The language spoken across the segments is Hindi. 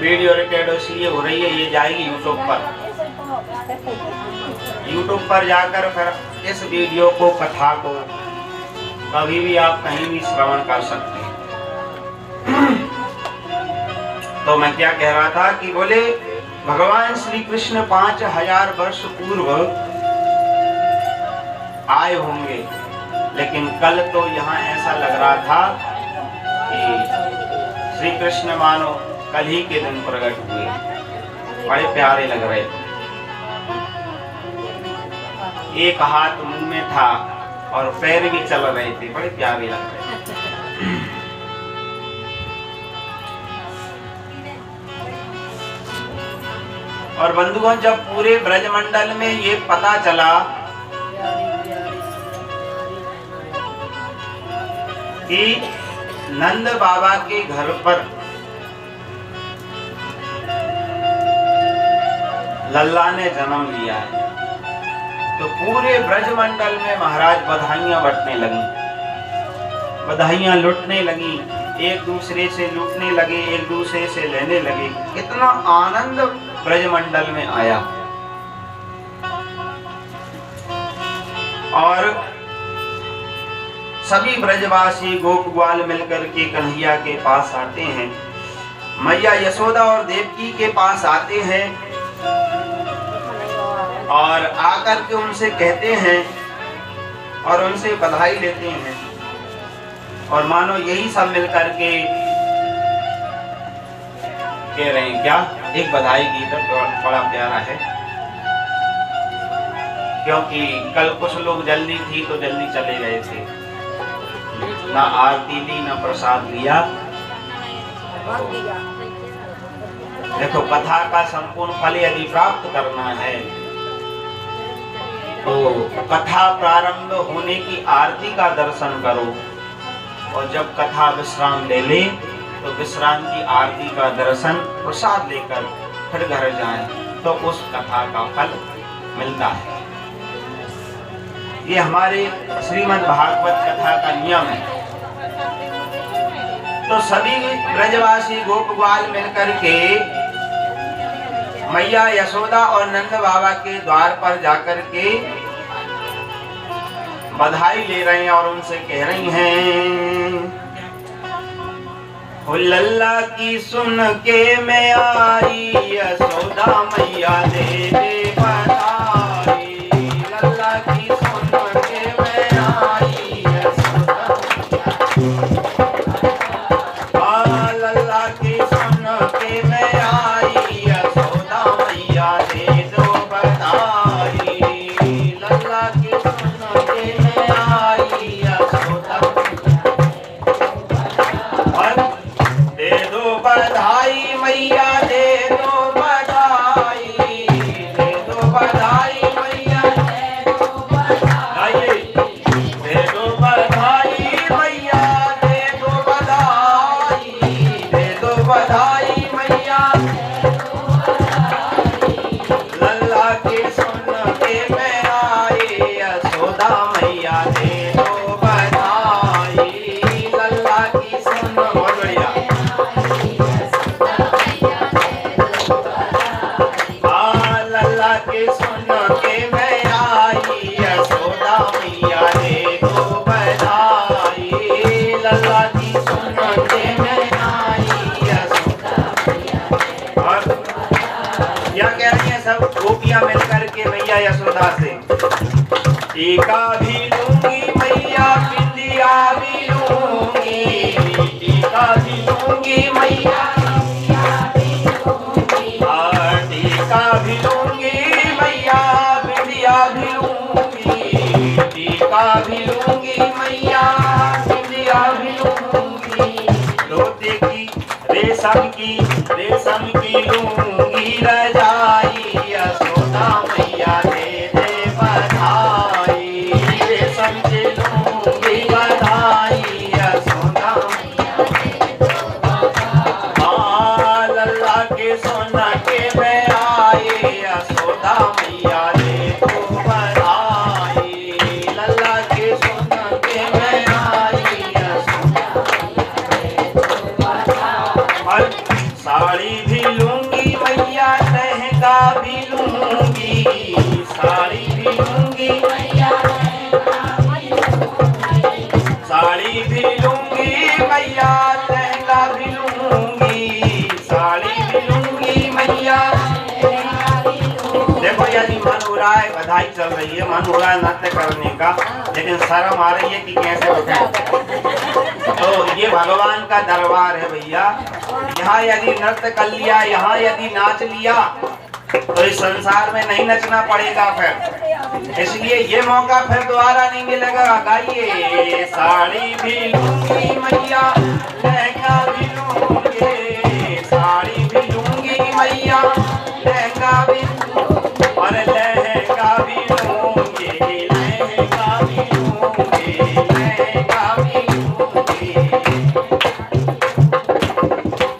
वीडियो रिकॉर्ड इसलिए हो रही है, ये जाएगी यूट्यूब पर। यूट्यूब पर जाकर फिर इस वीडियो को, कथा को कभी भी आप कहीं भी श्रवण कर सकते हैं। तो मैं क्या कह रहा था कि बोले भगवान श्री कृष्ण 5000 वर्ष पूर्व आए होंगे, लेकिन कल तो यहाँ ऐसा लग रहा था कि श्री कृष्ण मानो कल ही के दिन प्रकट हुए। बड़े प्यारे लग रहे थे। एक हाथ मुंह में था और पैर भी चल रहे थे, बड़े प्यारे लग रहे थे। और बंधुओं, जब पूरे ब्रजमंडल में ये पता चला कि नंद बाबा के घर पर लल्ला ने जन्म लिया है, तो पूरे ब्रजमंडल में महाराज बधाइयां बंटने लगी, बधाइयां लुटने लगी, एक दूसरे से लूटने लगे, एक दूसरे से लेने लगे। कितना आनंद ब्रजमंडल में आया। और सभी ब्रजवासी गोप ग्वाल मिलकर के कन्हैया के पास आते हैं, मैया यशोदा और देवकी के पास आते हैं और आकर के उनसे कहते हैं और उनसे बधाई लेते हैं। और मानो यही सब मिलकर के कह रहे हैं, क्या एक बधाई गीत बड़ा प्यारा है, क्योंकि कल कुछ लोग जल्दी थी तो जल्दी चले गए थे, ना आरती ली ना प्रसाद लिया। देखो, कथा का संपूर्ण फल यदि प्राप्त करना है तो कथा प्रारंभ होने की आरती का दर्शन करो, और जब कथा विश्राम ले ले तो विश्राम की आरती का दर्शन प्रसाद लेकर फिर घर जाएं, तो उस कथा का फल मिलता है। ये हमारे श्रीमद् भागवत कथा का नियम है। तो सभी ब्रजवासी गोप ग्वाल मिलकर के मैया यशोदा और नंद बाबा के द्वार पर जाकर के बधाई ले रहे हैं और उनसे कह रही हैं, हो लल्ला की सुन के मैं आई, यशोदा मैया दे दे बधाई। लल्ला की सुन के मैं आई, यशोदा लल्ला की सुन के मैं आई, यशोदा मैया दे दो बधाई। लल्ला की सुन के मैं आई, यशोदा दे दो बधाई, मैया दे दो बधाई, दे दो बधाई मैया, दे दो बधाई, दे दो बधाई मैया, दे दो बधाई, दे दो बधाई मैया। लल्ला के सुन के मैं आई, यशोदा मैया दे दो बधाई। लल्ला की सुन, बहुत बढ़िया। लल्ला के सुन के मैं आई, यशोदा मैया दे दो बधाई। लल्ला की सुन के मैं आई, यशोदा मैया। और क्या कह रही हैं सब गोपियां मिलकर के मैया यशोदा से, टीका भी लूंगी मैया, बिंदिया भी लूंगी, टीका भी लूंगी मैया, टीका भी लूंगी मैया, बिंदिया भी लूंगी, टीका भी लूंगी मैया, बिंदिया भी लूंगी। धोती की रेशम की लूंगी रजाई, यशोदा मैया दे दे बधाई। रेशम की लूंगी बधाई, यशोदा मैया दे दो बधाई। लल्ला के सोना के मैं आई, यशोदा मैया दे दो बधाई। चल रही है, मन हो रहा है नृत्य करने का, लेकिन शर्म आ रही है कि कैसे उठे। तो ये भगवान का दरबार है भैया। यहाँ यदि नृत्य कर लिया, यहाँ यदि नाच लिया, तो इस संसार में नहीं नचना पड़ेगा फिर। इसलिए ये मौका फिर दोबारा नहीं मिलेगा। गाइए, साड़ी भी लूंगी मैया, लहंगा भी लूंगी, साड़ी भी लूंगी मैया, लहंगा भी और लहंगा भी लूंगी, लहंगा भी लूंगी, लहंगा भी लूंगी,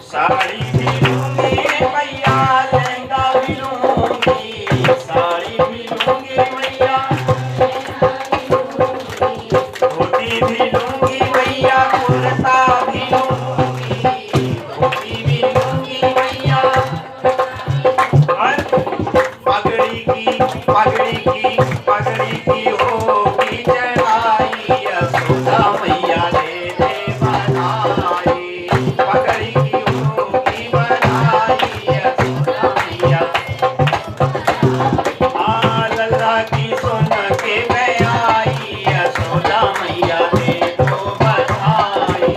साड़ी भी लूंगी मैया, लहंगा भी लूंगी, साड़ी भी लूंगी मैया, धोती भी लूंगी मैया, कुर्ता भी लूंगी, धोती भी लूंगी मैया, पगड़ी की होगी चढ़ाई, यशोदा मैया दे दे बनाई, पगड़ी की होगी बनाई, यशोदा मैया। लल्ला की सुन के मैं आई, यशोदा मैया दे दो बधाई,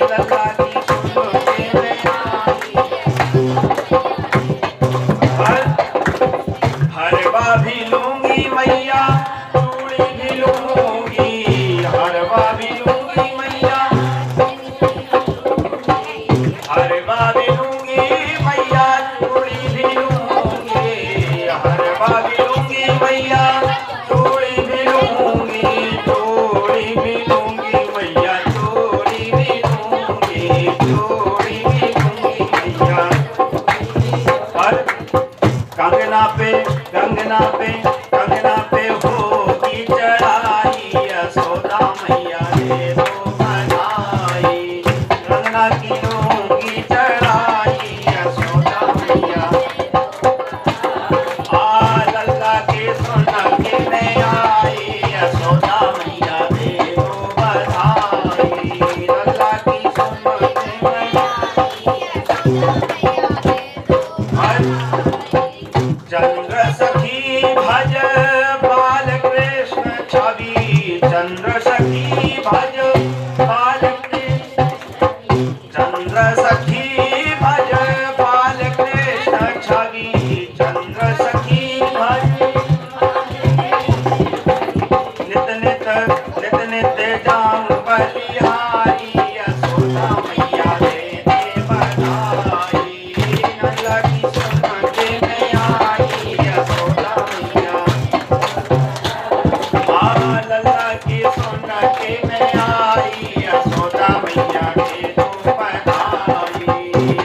लल्ला की सुन के मैं आई। हरवा भी लूंगी मैया, चूड़ी भी लूंगी, हरवा भी लूंगी मैया, हरवा भी लूंगी मैया, चूड़ी भी लूंगी, हरवा भी लूंगी मैया, चूड़ी भी लूंगी, चूड़ी भी लूंगी मैया, चूड़ी भी लूंगी, चूड़ी भी लूंगी मैया। और कंगना पे होगी चढ़ाई, यशोदा मैया दे दो बधाई, कंगना की होगी चढ़ाई, यशोदा मैया। लल्ला के सुन के मैं आई, यशोदा मैया दे दो बधाई, लल्ला की सुन के मैं आई। चंद्र सखी भज बाल कृष्ण छवि, चंद्र सखी भज बाल कृष्ण, चंद्र सखी भज बाल कृष्ण छवि, चंद्र सखी भज नित नित जाम बलिहारी, यशोदा मैया दे दे बधाई, लल्ला की सुन के मैं आई, यशोदा मैया। लल्ला की सुन के मैं आई, यशोदा मैया दे दो बधाई,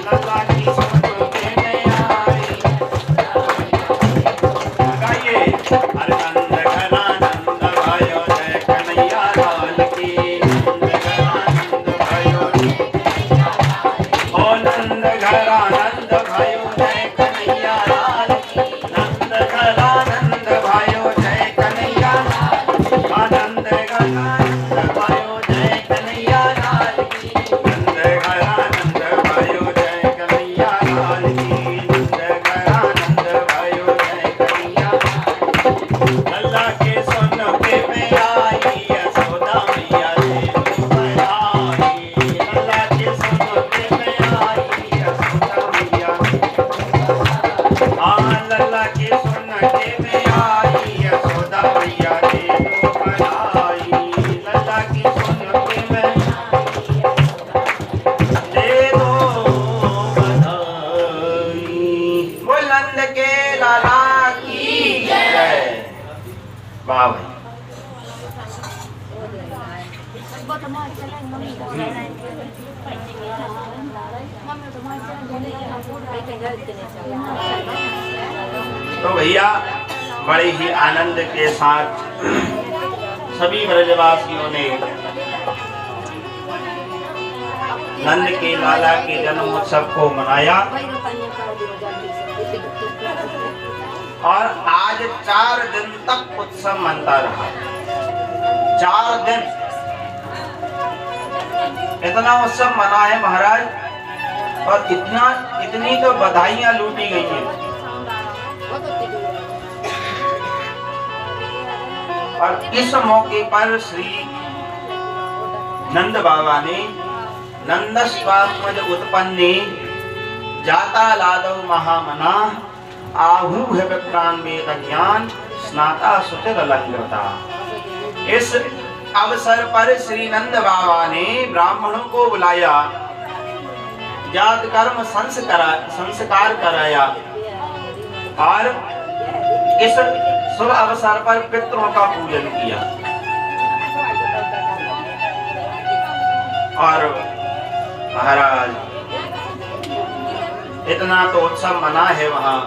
लल्ला की सुन के मैं आई। गाइए, अरे नंद घना नंद भयो जय कन्हैया लाल की, नंद घना नंद भयो, ओ नंद घरा नंद भयो जय कन्हैया लाल की, नंद घरा नंद भयो जय कन्हैया लाल, आनंद घरा नंद भयो जय कन्हैया लाल की, नंद घरा नंद भयो जय कन्हैया लाल की, नंद घरा नंद भयो जय कन्हैया। लल्ला के सुन के मैं आई, यशोदा मैया दे दो बधाई, लल्ला के सुन के मैं आई, यशोदा मैया। लल्ला के सुन के मैं आई, यशोदा मैया दे दो बधाई, लल्ला की सुन के मैं दे दो बधाई। बुलंद के लाला की जय। वाह भाई। तो भैया बड़े ही आनंद के साथ सभी ब्रजवासियों ने नंद के लाला के जन्म उत्सव को मनाया और आज 4 दिन तक उत्सव मनता रहा। 4 दिन इतना उत्सव मना है महाराज, और इतनी तो बधाइयां लूटी गई हैं। और इस मौके पर श्री नंद बाबा ने नंदस्वात्मज उत्पन्ने जाता लादव महामना आहू है विप्रान वेद ज्ञान स्नाता सुचिर अलंकृता। इस अवसर पर श्री नंद बाबा ने ब्राह्मणों को बुलाया, जात कर्म संस्कार कराया और इस शुभ अवसर पर पितरों का पूजन किया। और महाराज इतना तो उत्सव मना है वहां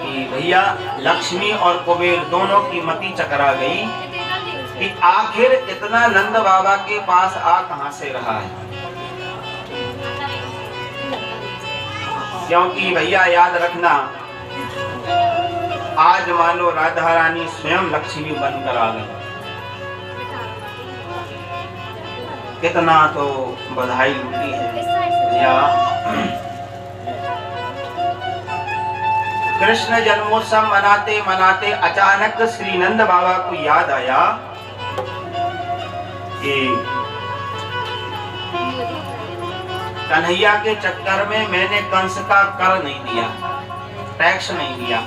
कि भैया लक्ष्मी और कुबेर दोनों की मति चकरा गई कि आखिर इतना नंद बाबा के पास आ कहां से रहा है। क्योंकि भैया याद रखना, आज मानो राधा रानी स्वयं लक्ष्मी बनकर आ गई। कितना तो बधाई लूटी है भैया। कृष्ण जन्मोत्सव मनाते मनाते अचानक श्री नंद बाबा को याद आया कि कन्हैया के चक्कर में मैंने कंस का कर नहीं दिया, टैक्स नहीं दिया,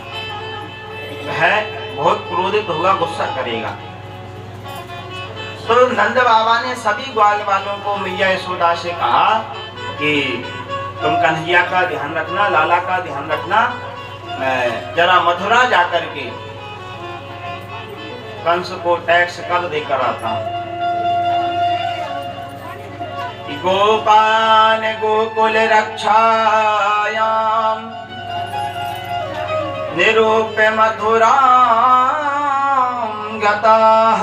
वह बहुत क्रोधित होगा, गुस्सा करेगा। तो नंद बाबा ने सभी ग्वाल वालों को मैया यशोदा से कहा कि तुम कन्हैया का ध्यान रखना, लाला का ध्यान रखना, मैं जरा मथुरा जाकर के कंस को टैक्स कर देकर आता हूं। गोपान गोकुल रक्षायाम निरूप्य मथुरा गताः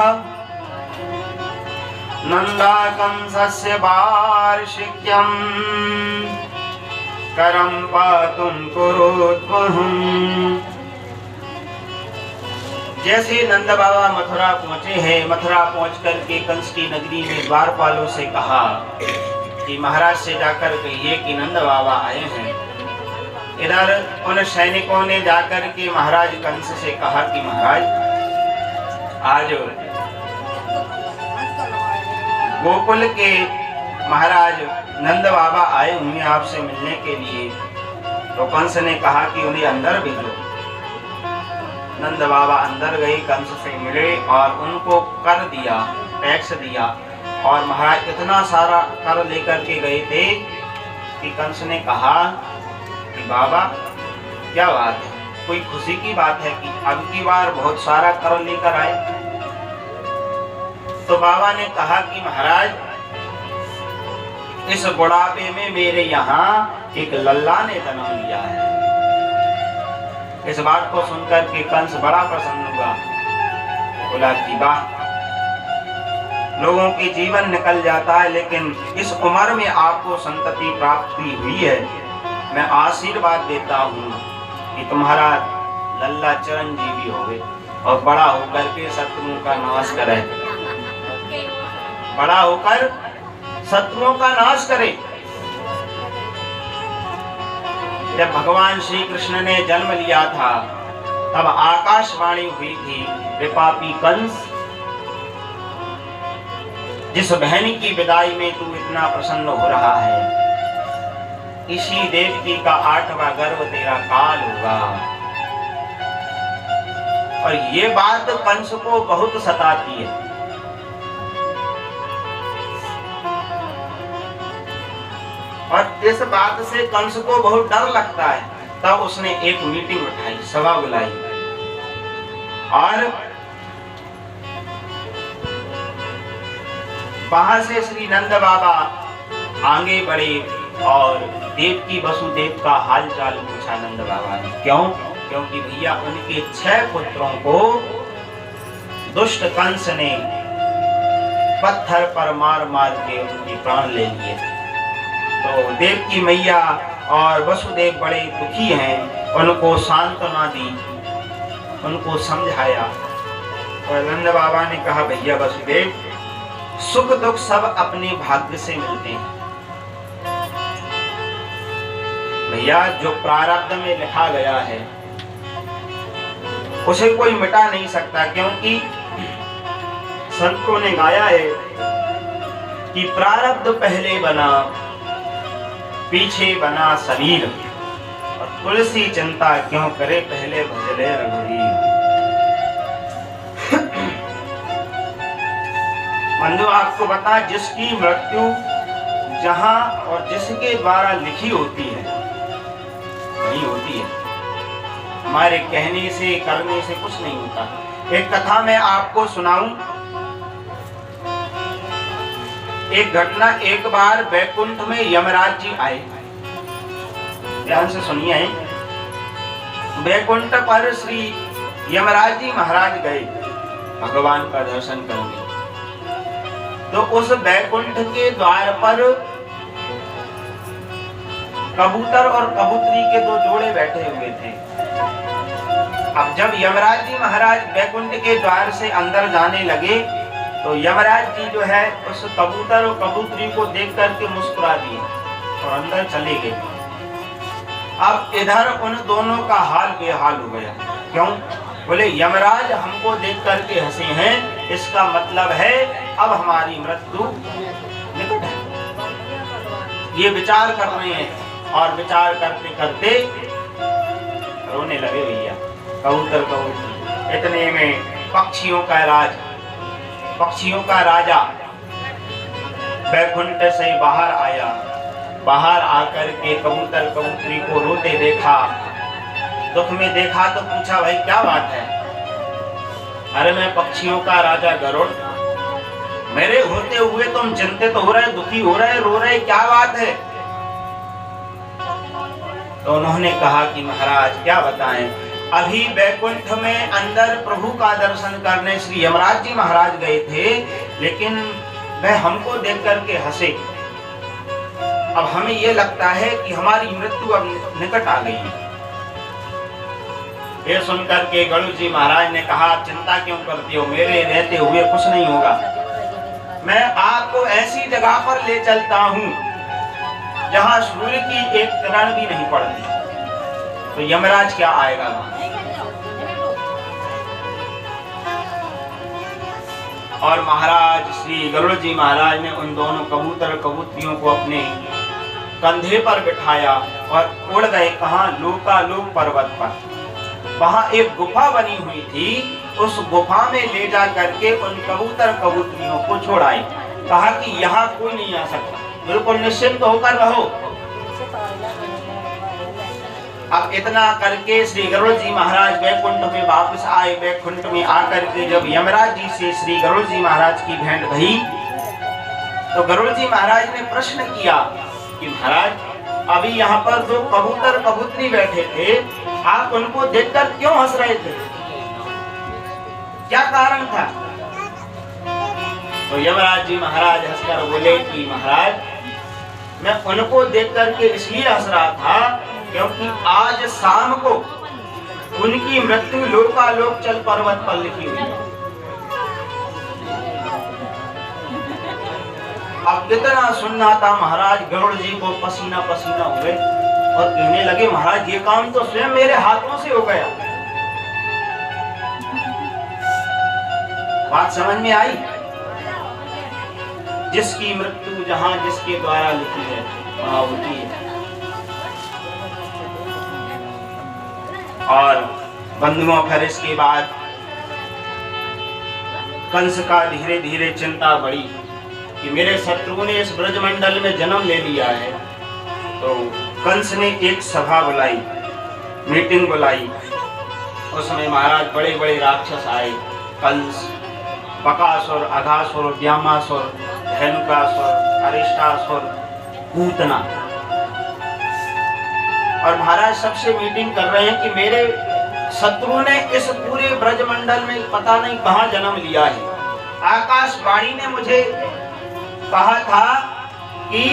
नंदा कंसस्य वार्षिक्यम् करम पातुम कुरुत्वहम्। जैसे नंद बाबा मथुरा पहुंचे हैं, मथुरा पहुंचकर के कंस की नगरी में द्वारपालों से कहा कि महाराज से जाकर कहिए कि नंद बाबा आए हैं। इधर उन सैनिकों ने जाकर के महाराज कंस से कहा कि महाराज आज गोकुल के महाराज नंद बाबा आए हुए आपसे मिलने के लिए। तो कंस ने कहा कि उन्हें अंदर भेजो। नंद बाबा अंदर गए, कंस से मिले और उनको कर दिया, टैक्स दिया। और महाराज इतना सारा कर लेकर के गए थे कि कंस ने कहा कि बाबा क्या बात है, कोई खुशी की बात है कि अब की बार बहुत सारा कर लेकर आए। तो बाबा ने कहा कि महाराज इस बुढ़ापे में मेरे यहाँ एक लल्ला ने जन्म लिया है। इस बात को सुनकर के कंस बड़ा प्रसन्न हुआ, बोला कि वाह, लोगों की जीवन निकल जाता है लेकिन इस उम्र में आपको संतति प्राप्ति हुई है। मैं आशीर्वाद देता हूँ कि तुम्हारा लल्ला चिरंजीवी होवे और बड़ा होकर के शत्रुओं का नाश करे, बड़ा होकर शत्रुओं का नाश करे। जब भगवान श्री कृष्ण ने जन्म लिया था तब आकाशवाणी हुई थी, विपापी कंस, जिस बहन की विदाई में तू इतना प्रसन्न हो रहा है, इसी देवकी का 8वां गर्भ तेरा काल होगा। और ये बात कंस को बहुत सताती है। और इस बात से कंस को बहुत डर लगता है। तब उसने एक मीटिंग उठाई, सभा बुलाई और वहां से श्री नंद बाबा आगे बढ़े और देवकी वसुदेव का हालचाल पूछा नंद बाबा ने। क्यों? क्योंकि भैया उनके 6 पुत्रों को दुष्ट कंस ने पत्थर पर मार मार के उनके प्राण ले लिए थे। तो देवकी मैया और वसुदेव बड़े दुखी हैं, उनको सांत्वना दी, उनको समझाया। और नंद बाबा ने कहा भैया वसुदेव, सुख दुख सब अपने भाग्य से मिलते हैं भैया। जो प्रारब्ध में लिखा गया है उसे कोई मिटा नहीं सकता, क्योंकि संतों ने गाया है कि प्रारब्ध पहले बना, पीछे बना शरीर, और तुलसी चिंता क्यों करे, पहले भजले रघुवीर। बंधु, आपको बता, जिसकी मृत्यु जहां और जिसके द्वारा लिखी होती है वही होती है। हमारे कहने से करने से कुछ नहीं होता। एक कथा मैं आपको सुनाऊं। एक घटना, एक बार बैकुंठ में यमराज जी आए। ध्यान से सुनिए। बैकुंठ पर श्री यमराज जी महाराज गए भगवान का दर्शन करने। तो उस बैकुंठ के द्वार पर कबूतर और कबूतरी के दो जोड़े बैठे हुए थे। अब जब यमराज जी महाराज बैकुंठ के द्वार से अंदर जाने लगे तो यमराज जी जो है उस कबूतर और कबूतरी को देख करके मुस्कुरा दिए और अंदर चले गए। अब इधर उन दोनों का हाल बेहाल हो गया। क्यों? बोले यमराज हमको देख करके हंसे हैं, इसका मतलब है अब हमारी मृत्यु निकट है। ये विचार कर रहे हैं और विचार करते करते रोने लगे भैया कबूतर कबूतर। इतने में पक्षियों का राजा बैकुंठ से बाहर आया। बाहर आकर के कबूतर कबूतरी को रोते देखा, दुख में देखा तो पूछा, भाई क्या बात है? अरे मैं पक्षियों का राजा गरुड़, मेरे होते हुए तुम चिंतित हो रहे, दुखी हो रहे, रो रहे, क्या बात है? तो उन्होंने कहा कि महाराज क्या बताएं, अभी बैकुंठ में अंदर प्रभु का दर्शन करने श्री यमराज जी महाराज गए थे, लेकिन वह हमको देख करके हंसे। अब हमें ये लगता है कि हमारी मृत्यु अब निकट आ गई है। ये सुनकर के गरुड़ जी महाराज ने कहा, चिंता क्यों करती हो, मेरे रहते हुए कुछ नहीं होगा। मैं आपको ऐसी जगह पर ले चलता हूँ जहाँ सूर्य की एक किरण भी नहीं पड़ती। तो यमराज क्या आएगा वहां? और महाराज श्री गरुड़ जी महाराज ने उन दोनों कबूतर कबूतरियों को अपने कंधे पर बिठाया और उड़ गए। कहाँ? लोकालोक पर्वत पर। वहां एक गुफा बनी हुई थी, उस गुफा में ले जा करके उन कबूतर कबूतरियों को छोड़ाए। कहा कि यहाँ कोई नहीं आ सकता, बिल्कुल निश्चिंत होकर रहो। अब इतना करके श्री गरुड़ जी महाराज बैकुंठ में वापस आए। बैकुंठ में आकर के जब यमराज जी से श्री गरुड़ जी महाराज की भेंट भई तो गरुड़ जी महाराज ने प्रश्न किया कि महाराज, अभी यहाँ पर जो कबूतर कबूतरी बैठे थे, आप उनको देखकर क्यों हंस रहे थे? क्या कारण था? तो यमराज जी महाराज हंसकर बोले कि महाराज, मैं उनको देख करके इसलिए हंस रहा था क्योंकि आज शाम को उनकी मृत्यु लोकालोक चल पर्वत पर लिखी हुई है। अब इतना सुनना था, महाराज गरुड़ जी को पसीना पसीना हुए और कहने लगे, महाराज ये काम तो स्वयं मेरे हाथों से हो गया। बात समझ में आई? जिसकी मृत्यु जहां जिसके द्वारा लिखी है वहां होती है। और बंधुओं, फिर इसके बाद कंस का धीरे धीरे चिंता बढ़ी कि मेरे शत्रु ने इस ब्रजमंडल में जन्म ले लिया है। तो कंस ने एक सभा बुलाई, मीटिंग बुलाई। उसमें महाराज बड़े बड़े राक्षस आए, कंस, बकासुर, अघासुर, व्यामासुर, धेनुकासुर, अरिष्टासुर, पूतना। और महाराज सबसे मीटिंग कर रहे हैं कि मेरे शत्रु ने इस पूरे ब्रजमंडल में पता नहीं कहां जन्म लिया है। आकाशवाणी ने मुझे कहा था कि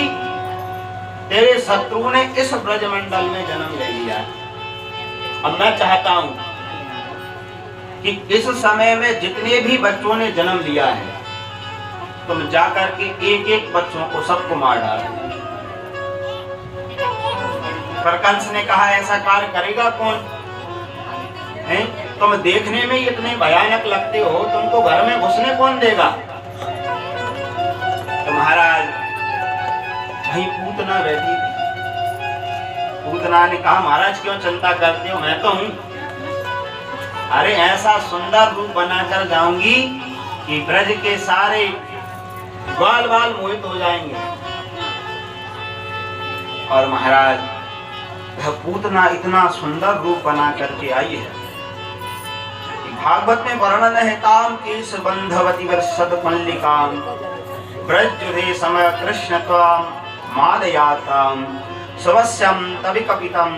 तेरे शत्रु ने इस ब्रजमंडल में जन्म ले लिया है। अब मैं चाहता हूं कि इस समय में जितने भी बच्चों ने जन्म लिया है, तुम जाकर के एक एक बच्चों को सबको मार डालो। पर कंस ने कहा, ऐसा कार्य करेगा कौन है? तुम देखने में ही इतने भयानक लगते हो, तुमको घर में घुसने कौन देगा? तो महाराज भाई पूतना बैठी थी। पूतना ने कहा महाराज क्यों चिंता करते हो, मैं तो हूं। अरे ऐसा सुंदर रूप बनाकर जाऊंगी कि ब्रज के सारे ग्वाल बाल मोहित हो जाएंगे। और महाराज वह पूतना इतना सुंदर रूप बना करके आई है। भागवत में वर्णन है, ताम केश बंधवती वर्षद मल्लिकाम ब्रजजुरे समय कृष्ण त्वाम मादयाताम स्वस्यम तविकपितम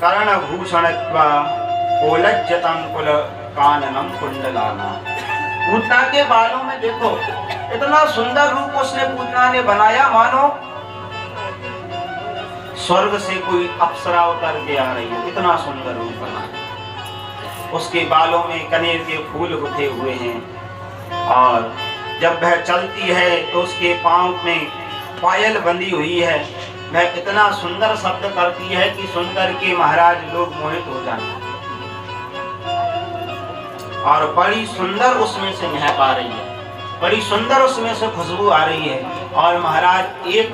कर्णभूषणत्वा कोलज्जतम कुल काननम कुंडलाना। पूतना के बालों में देखो, इतना सुंदर रूप उसने पूतना ने बनाया, मानो स्वर्ग से कोई अप्सरा उतर के आ रही है, इतना सुंदर रूप बनाया। उसके बालों में कनेर के फूल गुथे हुए हैं, और जब वह चलती है तो उसके पांव में पायल बंधी हुई है। वह इतना सुंदर शब्द करती है कि सुनकर के महाराज लोग मोहित हो जाते। और बड़ी सुंदर उसमें से महक आ रही है, बड़ी सुंदर उसमें से खुशबू आ रही है। और महाराज एक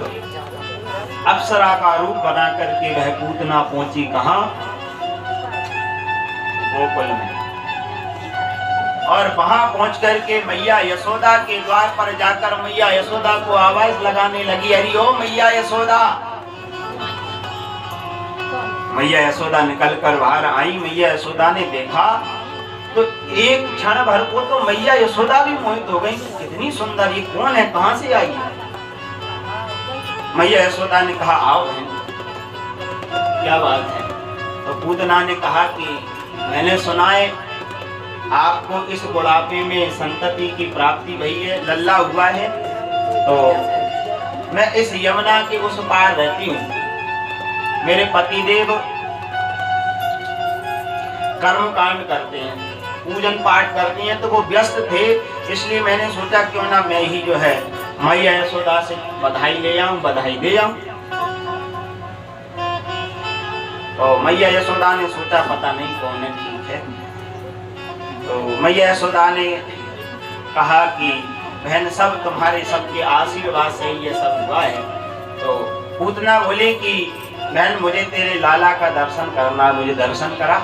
अप्सरा का रूप बना करके वह पूतना पहुंची कहां? गोकुल में। और वहां पहुंच करके मैया यशोदा के द्वार पर जाकर मैया यशोदा को आवाज लगाने लगी, हरि ओ मैया यशोदा। मैया यशोदा निकल कर बाहर आई। मैया यशोदा ने देखा तो एक क्षण भर को तो मैया यशोदा भी मोहित हो गई, कितनी सुंदर, ये कौन है, कहां से आई है? मैया यशोदा ने कहा आओ बहन, क्या बात है? तो पूतना ने कहा कि मैंने सुना है आपको इस बुढ़ापे में संतति की प्राप्ति भई है, लल्ला हुआ है, तो मैं इस यमुना के उस पार रहती हूँ। मेरे पतिदेव कर्म कांड करते हैं, पूजन पाठ करते हैं, तो वो व्यस्त थे, इसलिए मैंने सोचा क्यों ना मैं ही जो है मैया यशोदा से बधाई ले आऊं, बधाई दे आऊं। तो मैया यशोदा ने सोचा पता नहीं कौन है, ठीक है। तो मैया यशोदा ने कहा कि बहन सब तुम्हारे सबके आशीर्वाद से ये सब हुआ है। तो पूतना बोले कि बहन मुझे तेरे लाला का दर्शन करना, मुझे दर्शन करा।